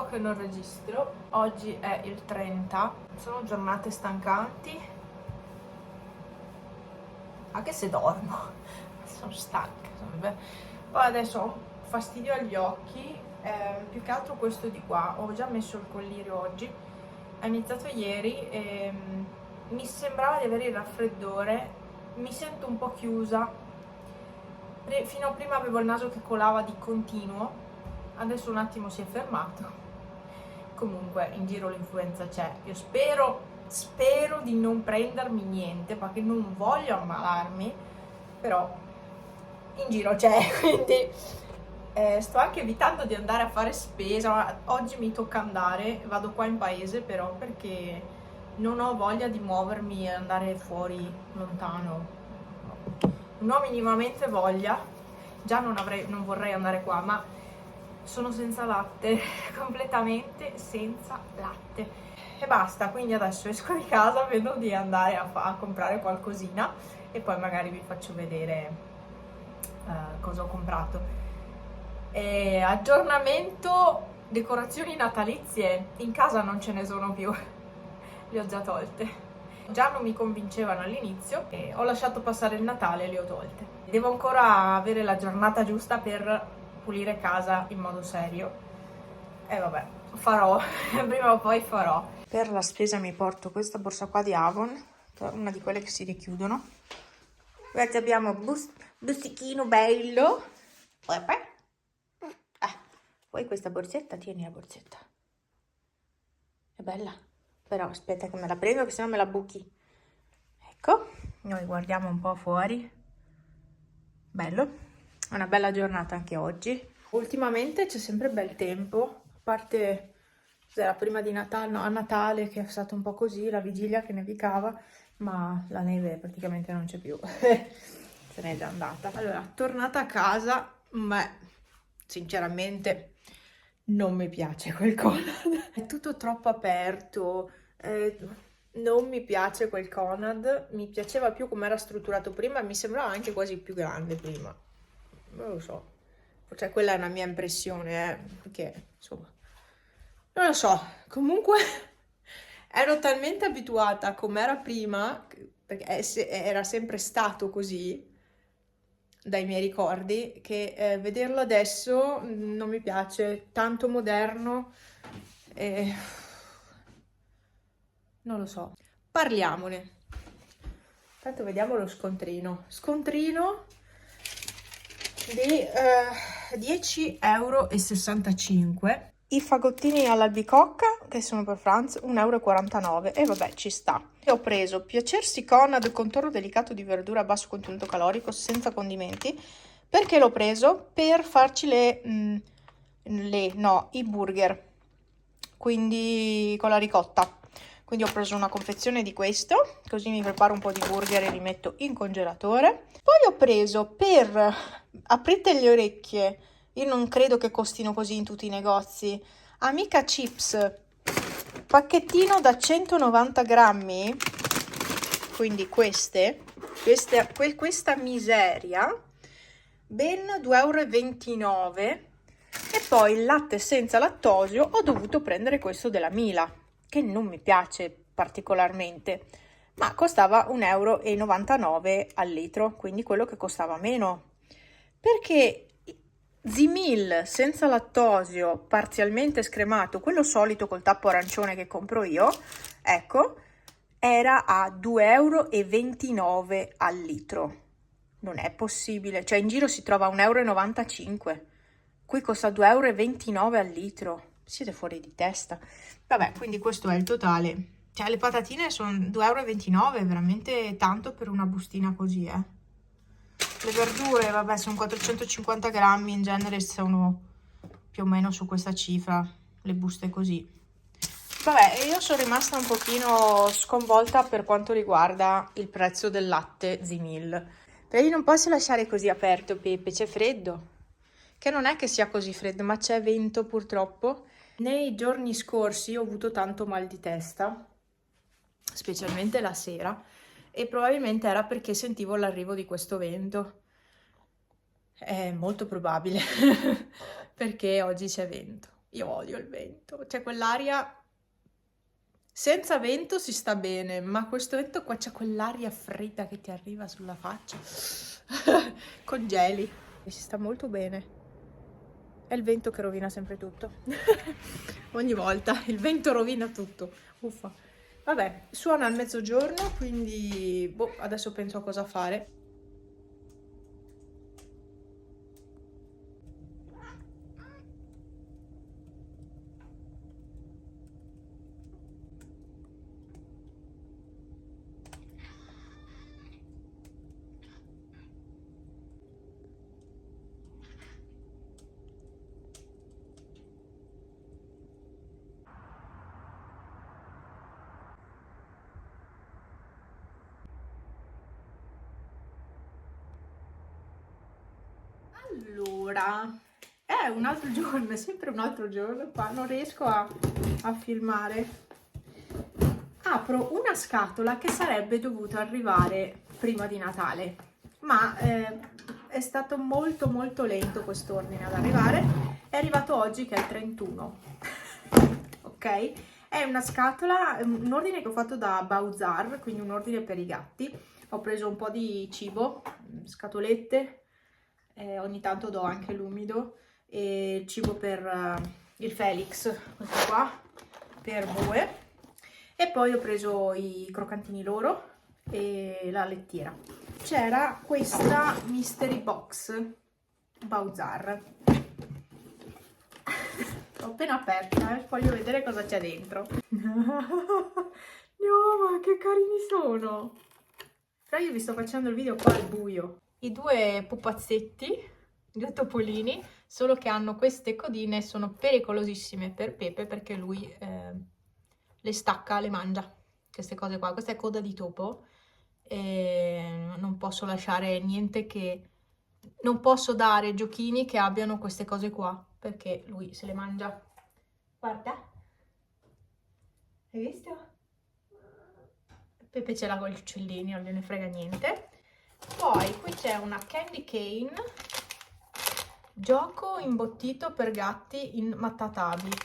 po' che non registro, oggi è il 30, sono giornate stancanti, anche se dormo, sono stanca. Poi adesso ho fastidio agli occhi, più che altro questo di qua, ho già messo il collirio oggi, è iniziato ieri e mi sembrava di avere il raffreddore, mi sento un po' chiusa, fino a prima avevo il naso che colava di continuo, adesso un attimo si è fermato. Comunque in giro l'influenza c'è, io spero di non prendermi niente perché non voglio ammalarmi, però in giro c'è, quindi sto anche evitando di andare a fare spesa. Oggi mi tocca andare, vado qua in paese però perché non ho voglia di muovermi e andare fuori lontano, non ho minimamente voglia, già non vorrei andare qua, ma sono senza latte, completamente senza latte. E basta, quindi adesso esco di casa, vedo di andare a comprare qualcosina e poi magari vi faccio vedere cosa ho comprato. E aggiornamento, decorazioni natalizie, in casa non ce ne sono più, le ho già tolte. Già non mi convincevano all'inizio e ho lasciato passare il Natale e le ho tolte. Devo ancora avere la giornata giusta per pulire casa in modo serio e vabbè, farò, prima o poi farò. Per la spesa mi porto questa borsa qua di Avon, una di quelle che si richiudono. Guardate, abbiamo bustichino bello. Poi questa borsetta, tieni la borsetta. È bella, però aspetta che me la prendo che sennò me la buchi. Ecco, noi guardiamo un po' fuori. Bello, è una bella giornata anche oggi. Ultimamente c'è sempre bel tempo, a parte la prima di Natale, no, a Natale che è stato un po' così, la vigilia che nevicava, ma la neve praticamente non c'è più, se n'è già andata. Allora, tornata a casa, beh, sinceramente non mi piace quel Conad, è tutto troppo aperto, non mi piace quel Conad, mi piaceva più come era strutturato prima, mi sembrava anche quasi più grande prima, non lo so, cioè quella è una mia impressione, perché insomma, non lo so, comunque ero talmente abituata a come era prima, perché era sempre stato così, dai miei ricordi, che vederlo adesso non mi piace, tanto moderno, e non lo so. Parliamone. Intanto vediamo lo scontrino. Scontrino di 10,65 euro. I fagottini all'albicocca, che sono per Franz, 1,49 euro. E vabbè, ci sta. E ho preso Piacersi Conad contorno delicato di verdura a basso contenuto calorico, senza condimenti. Perché l'ho preso? Per farci i burger. Quindi con la ricotta. Quindi ho preso una confezione di questo, così mi preparo un po' di burger e li metto in congelatore. Poi ho preso per, aprite le orecchie, io non credo che costino così in tutti i negozi, Amica Chips, pacchettino da 190 grammi, quindi questa miseria, ben 2,29 euro. E poi il latte senza lattosio, ho dovuto prendere questo della Mila, che non mi piace particolarmente, ma costava 1,99 euro al litro, quindi quello che costava meno. Perché Zimil senza lattosio, parzialmente scremato, quello solito col tappo arancione che compro io, ecco, era a 2,29 euro al litro. Non è possibile, cioè in giro si trova a 1,95 euro. Qui costa 2,29 euro al litro. Siete fuori di testa. Vabbè, quindi questo è il totale. Cioè, le patatine sono 2,29 euro, è veramente tanto per una bustina così, eh. Le verdure, vabbè, sono 450 grammi, in genere sono più o meno su questa cifra, le buste così. Vabbè, io sono rimasta un pochino sconvolta per quanto riguarda il prezzo del latte Zimil. Perché non posso lasciare così aperto, Pepe, c'è freddo. Che non è che sia così freddo, ma c'è vento purtroppo. Nei giorni scorsi ho avuto tanto mal di testa, specialmente la sera, e probabilmente era perché sentivo l'arrivo di questo vento. È molto probabile, perché oggi c'è vento. Io odio il vento, cioè quell'aria... Senza vento si sta bene, ma questo vento qua c'è quell'aria fredda che ti arriva sulla faccia. Congeli. E si sta molto bene. È il vento che rovina sempre tutto. Ogni volta il vento rovina tutto. Uffa. Vabbè, suona al mezzogiorno, quindi boh, adesso penso a cosa fare. Allora, è un altro giorno, è sempre un altro giorno qua, non riesco a filmare. Apro una scatola che sarebbe dovuta arrivare prima di Natale, ma è stato molto molto lento quest'ordine ad arrivare. È arrivato oggi che è il 31, ok? È una scatola, un ordine che ho fatto da Bauzar, quindi un ordine per i gatti. Ho preso un po' di cibo, scatolette, ogni tanto do anche l'umido, e cibo per il Felix, questo qua, per Bue. E poi ho preso i croccantini loro e la lettiera. C'era questa mystery box Bauzar. L'ho appena aperta, voglio vedere cosa c'è dentro. No, ma che carini sono! Però io vi sto facendo il video qua al buio. I due pupazzetti, i due topolini, solo che hanno queste codine, sono pericolosissime per Pepe perché lui le stacca, le mangia, queste cose qua. Questa è coda di topo e non posso lasciare niente che... Non posso dare giochini che abbiano queste cose qua perché lui se le mangia. Guarda, hai visto? Pepe ce l'ha con gli uccellini, non gliene frega niente. Poi qui c'è una candy cane, gioco imbottito per gatti immattatabili,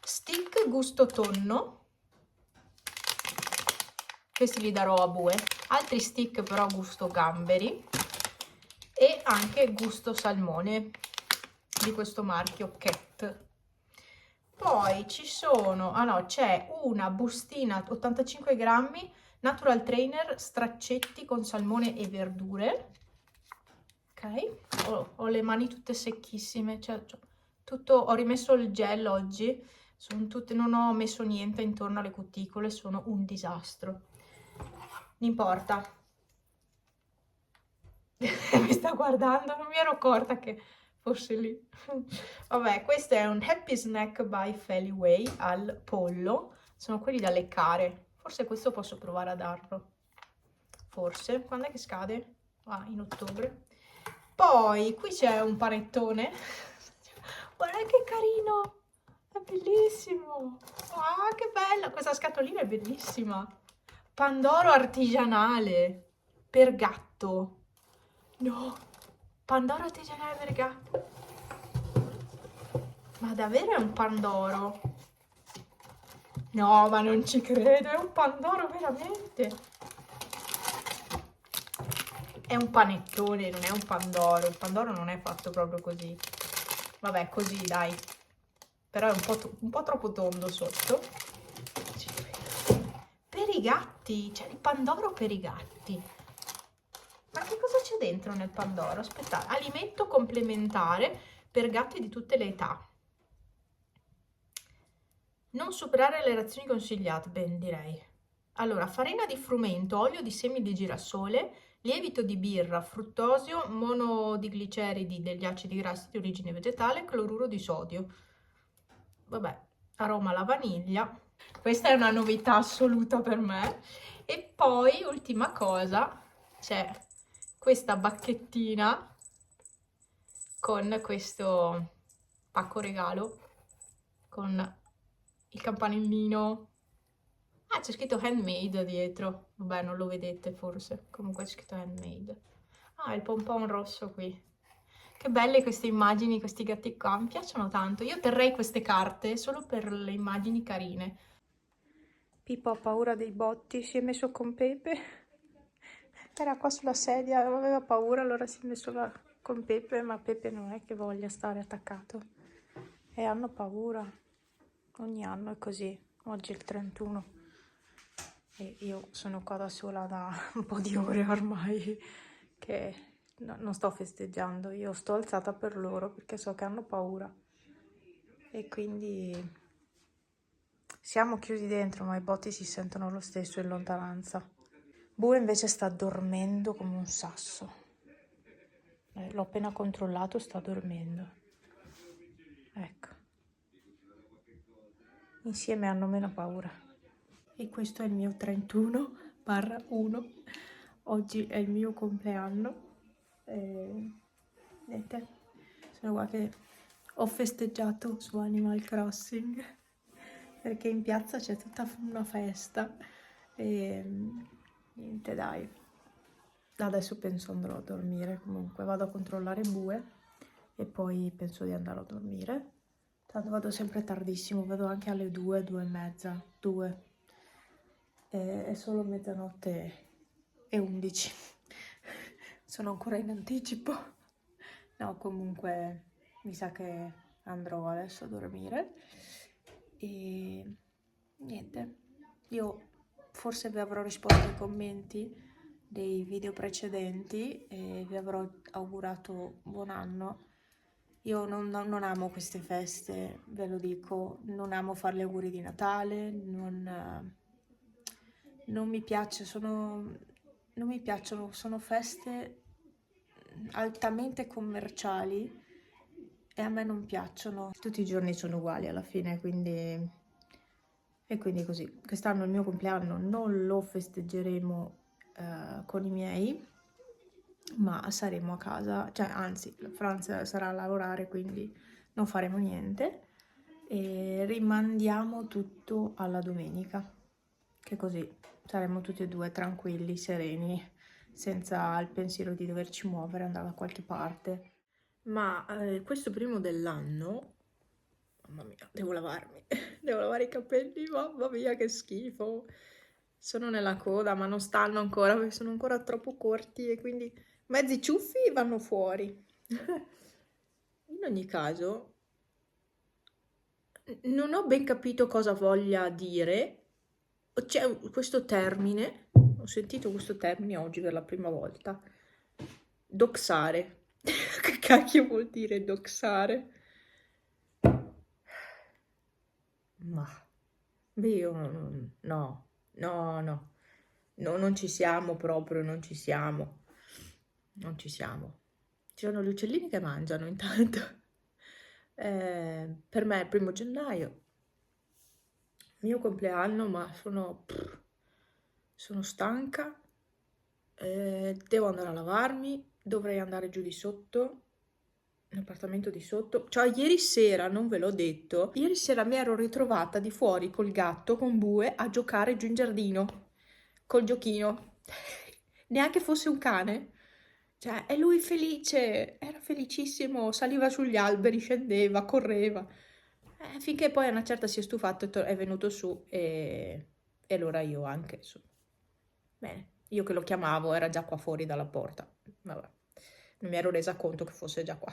stick gusto tonno, questi li darò a Bue, altri stick però gusto gamberi e anche gusto salmone di questo marchio Cat. Poi ci sono, ah no, c'è una bustina 85 grammi Natural Trainer straccetti con salmone e verdure. Ok, ho le mani tutte secchissime, cioè, tutto, ho rimesso il gel oggi, sono tutte, non ho messo niente intorno alle cuticole, sono un disastro. Non importa. Mi sta guardando, non mi ero accorta che fosse lì. Vabbè, questo è un Happy Snack by Feliway al pollo, sono quelli da leccare. Forse questo posso provare a darlo. Forse. Quando è che scade? Ah, in ottobre. Poi qui c'è un panettone. Guarda che carino! È bellissimo! Ah, che bella! Questa scatolina è bellissima! Pandoro artigianale per gatto. No! Pandoro artigianale per gatto. Ma davvero è un pandoro? No, ma non ci credo, è un pandoro veramente. È un panettone, non è un pandoro. Il pandoro non è fatto proprio così. Vabbè, così dai. Però è un po' troppo tondo sotto. Per i gatti, c'è il pandoro per i gatti. Ma che cosa c'è dentro nel pandoro? Aspettate, alimento complementare per gatti di tutte le età. Non superare le razioni consigliate, ben direi. Allora, farina di frumento, olio di semi di girasole, lievito di birra, fruttosio, monodigliceridi degli acidi grassi di origine vegetale, cloruro di sodio. Vabbè, aroma alla vaniglia. Questa è una novità assoluta per me. E poi, ultima cosa, c'è questa bacchettina con questo pacco regalo, con il campanellino. Ah, c'è scritto handmade dietro. Vabbè, non lo vedete forse. Comunque c'è scritto handmade. Ah, il pompon rosso qui. Che belle queste immagini, questi gatti qua, mi piacciono tanto. Io terrei queste carte solo per le immagini carine. Pippo ha paura dei botti, si è messo con Pepe. Era qua sulla sedia, aveva paura, allora si è messo là con Pepe, ma Pepe non è che voglia stare attaccato. E hanno paura. Ogni anno è così. Oggi è il 31. E io sono qua da sola da un po' di ore ormai, che non sto festeggiando. Io sto alzata per loro perché so che hanno paura. E quindi siamo chiusi dentro, ma i botti si sentono lo stesso in lontananza. Bue invece sta dormendo come un sasso. L'ho appena controllato, sta dormendo. Ecco. Insieme hanno meno paura. E questo è il mio 31/1. Oggi è il mio compleanno. E niente, sono qua che ho festeggiato su Animal Crossing perché in piazza c'è tutta una festa. E niente, dai. Adesso penso andrò a dormire, comunque vado a controllare Bue e poi penso di andare a dormire. Tanto vado sempre tardissimo, vado anche alle 2, 2 e mezza, 2. È solo mezzanotte e 11. Sono ancora in anticipo. No, comunque mi sa che andrò adesso a dormire. E niente, io forse vi avrò risposto ai commenti dei video precedenti e vi avrò augurato buon anno. Io non amo queste feste, ve lo dico, non amo fare gli auguri di Natale, non mi piace, non mi piacciono, sono feste altamente commerciali e a me non piacciono. Tutti i giorni sono uguali alla fine, quindi... E quindi così. Quest'anno il mio compleanno non lo festeggeremo con i miei, ma saremo a casa, cioè anzi, Franz sarà a lavorare, quindi non faremo niente e rimandiamo tutto alla domenica, che così saremo tutti e due tranquilli, sereni, senza il pensiero di doverci muovere, andare da qualche parte. Ma questo primo dell'anno, mamma mia, devo lavarmi, devo lavare i capelli, mamma mia che schifo. Sono nella coda, ma non stanno ancora perché sono ancora troppo corti e quindi mezzi ciuffi vanno fuori. In ogni caso, non ho ben capito cosa voglia dire. C'è questo termine, ho sentito questo termine oggi per la prima volta. Doxare. Che cacchio vuol dire doxare? Ma io no, non ci siamo proprio, non ci siamo. Ci sono gli uccellini che mangiano intanto. Per me è il 1° gennaio, mio compleanno, ma sono stanca, devo andare a lavarmi, dovrei andare giù di sotto, l'appartamento di sotto. Cioè, ieri sera, non ve l'ho detto, ieri sera mi ero ritrovata di fuori col gatto, con Bue, a giocare giù in giardino, col giochino. Neanche fosse un cane. Cioè, e lui felice, era felicissimo, saliva sugli alberi, scendeva, correva. Finché poi a una certa si è stufato e è venuto su e allora io anche su. Bene, io che lo chiamavo era già qua fuori dalla porta. Vabbè, non mi ero resa conto che fosse già qua.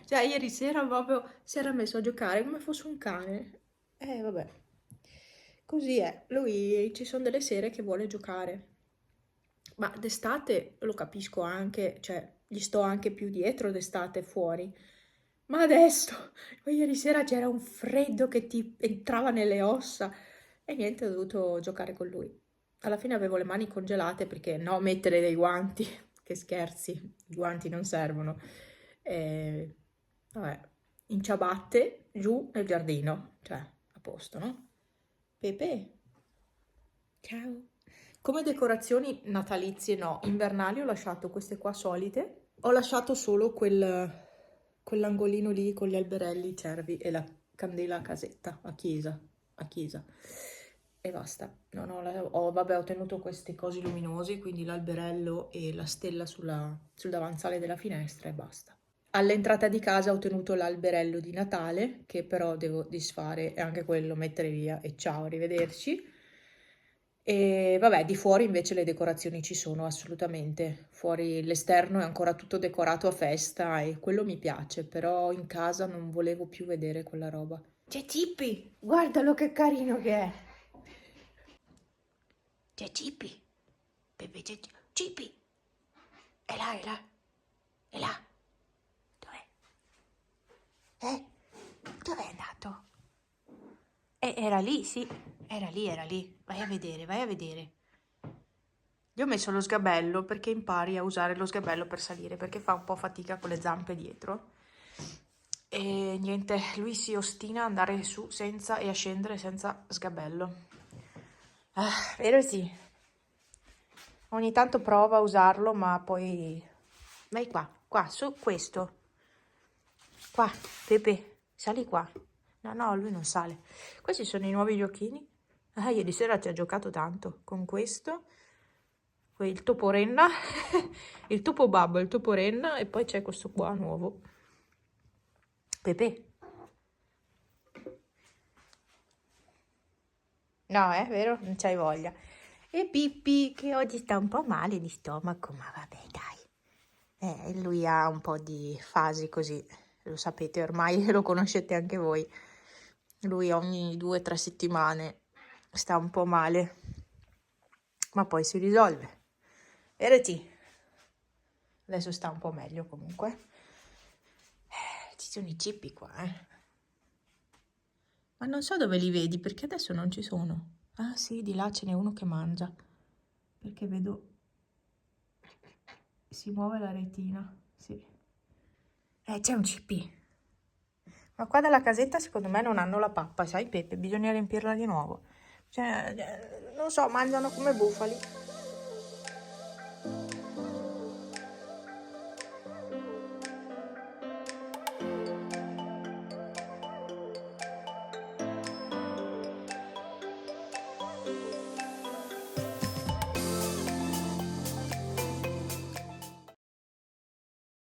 Cioè, ieri sera proprio si era messo a giocare come fosse un cane. Vabbè, così è. Lui ci sono delle sere che vuole giocare. Ma d'estate lo capisco anche, cioè gli sto anche più dietro d'estate fuori. Ma adesso, ieri sera c'era un freddo che ti entrava nelle ossa e niente, ho dovuto giocare con lui. Alla fine avevo le mani congelate perché no, mettere dei guanti, che scherzi, i guanti non servono. E, vabbè, in ciabatte giù nel giardino, cioè a posto, no? Pepe, ciao. Come decorazioni natalizie no, invernali ho lasciato queste qua solite. Ho lasciato solo quell'angolino lì con gli alberelli, i cervi e la candela a casetta, a chiesa. e basta. Vabbè, ho tenuto questi cosi luminosi, quindi l'alberello e la stella sul davanzale della finestra e basta. All'entrata di casa ho tenuto l'alberello di Natale, che però devo disfare e anche quello mettere via e ciao, arrivederci. E vabbè, di fuori invece le decorazioni ci sono assolutamente. Fuori l'esterno è ancora tutto decorato a festa e quello mi piace, però in casa non volevo più vedere quella roba. C'è Cippi, guardalo che carino che è. C'è Cippi. Pepe, c'è Cippi. È là, è là. È là. Dov'è? Dov'è andato? Era lì, sì. Era lì, era lì. Vai a vedere, vai a vedere. Io ho messo lo sgabello perché impari a usare lo sgabello per salire, perché fa un po' fatica con le zampe dietro. E niente, lui si ostina ad andare su senza e a scendere senza sgabello. Ah, vero sì. Ogni tanto prova a usarlo, ma poi... Vai qua, su questo. Qua, Pepe, sali qua. No, lui non sale. Questi sono i nuovi giochini. Ah, ieri sera ci ha giocato tanto con questo. Il topo renna, il topo babbo, il topo renna e poi c'è questo qua nuovo. Pepe. No, vero? Non c'hai voglia. E Pippi che oggi sta un po' male di stomaco, ma vabbè, dai. Lui ha un po' di fasi così, lo sapete ormai, lo conoscete anche voi. Lui ogni 2 o 3 settimane sta un po' male, ma poi si risolve. Verati. Adesso sta un po' meglio comunque. Ci sono i cippi qua, Ma non so dove li vedi, perché adesso non ci sono. Ah sì, di là ce n'è uno che mangia. Perché vedo... Si muove la retina, sì. C'è un cippi. Ma qua dalla casetta secondo me non hanno la pappa, sai Peppe? Bisogna riempirla di nuovo. Cioè, non so, mangiano come bufali.